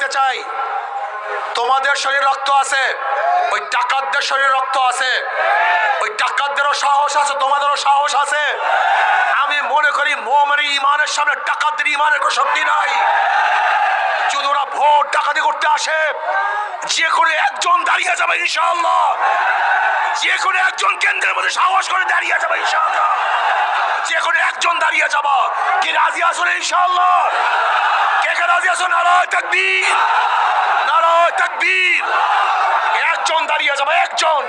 বলতে চাই, তোমাদের শরীরে রক্ত আছে, ওই ডাকাতদের শরীরে রক্ত আছে, ওই ডাকাতদেরও সাহস আছে, তোমাদেরও সাহস আছে। আমি মনে করি মুমিনের ঈমানের সামনে ডাকাতদের ঈমানের কোনো শক্তি নাই। যদি ওরা ভোট ডাকাতি করতে আসে, যে কোনো একজন দাঁড়িয়ে যাবে ইনশাআল্লাহ, যে কোনো একজন কেন্দ্রের মধ্যে সাহস করে দাঁড়িয়ে যাবে ইনশাআল্লাহ, যে কোনো একজন দাঁড়িয়ে যাবা। কি রাজি আছো ইনশাআল্লাহ? কে কে রাজি আছো? নারায়ে তাকবীর, নারায়ে তাকবীর। একজন দাঁড়িয়ে যাবে, একজন,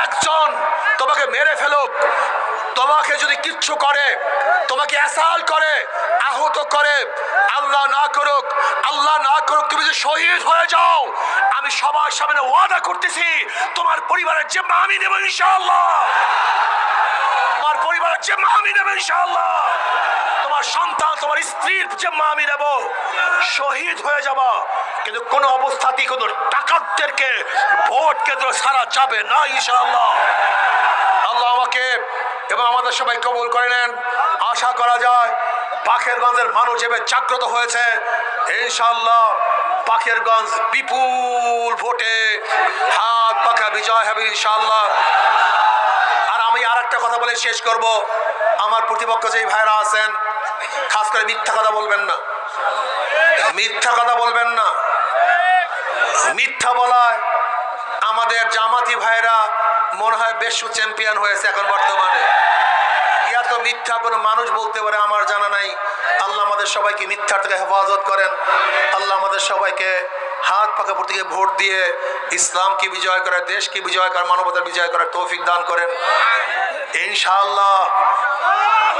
একজন তোমাকে মেরে ফেলুক, তোমাকে যদি কিচ্ছু করে, তোমাকে অ্যাসাল করে, আহত করে, আল্লাহ না করুক, আল্লাহ না করুক, তুমি যদি শহীদ হয়ে যাও, আমি সবার সামনে ওয়াদা করতেছি তোমার পরিবারের জিম্মা আমি নেব ইনশাআল্লাহ, তোমার পরিবারের জিম্মা আমি নেব ইনশাআল্লাহ, তোমার সন্তান, তোমার স্ত্রীর জিম্মা আমি নেব। শহীদ হয়ে যাবা, কিন্তু কোন অবস্থাতেই কোন ডাকাতদেরকে ভোট কেন্দ্র ছাড়া যাবে না ইনশাআল্লাহ। আল্লাহ আমাকে এবং আমাদের সবাই কবুল করে নেন। আশা করা যায় বাকেরগঞ্জের মানুষ এবার জাগ্রত হয়েছে ইনশাআল্লাহ। বাকেরগঞ্জ বিপুল ভোটে হাত পাকা বিজয় হবে ইনশাআল্লাহ। আর আমি আর একটা কথা বলে শেষ করব, আমার প্রতিপক্ষ যেই ভাইরা আছেন, খাস করে মিথ্যা কথা বলবেন না, মিথ্যা কথা বলবেন না। মিথ্যা বলায় আমাদের জামাতি ভাইরা মনে হয় বিশ্ব চ্যাম্পিয়ন হয়েছে এখন বর্তমানে। এত মিথ্যা কোনো মানুষ বলতে পারে আমার জানা নাই। আল্লাহ আমাদের সবাইকে মিথ্যার থেকে হেফাজত করেন। আল্লাহ আমাদের সবাইকে হাত পাকা প্রতীকে ভোট দিয়ে ইসলামকে বিজয় করে, দেশকে বিজয় করে, মানবতার বিজয় করার তৌফিক দান করেন ইনশাআল্লাহ।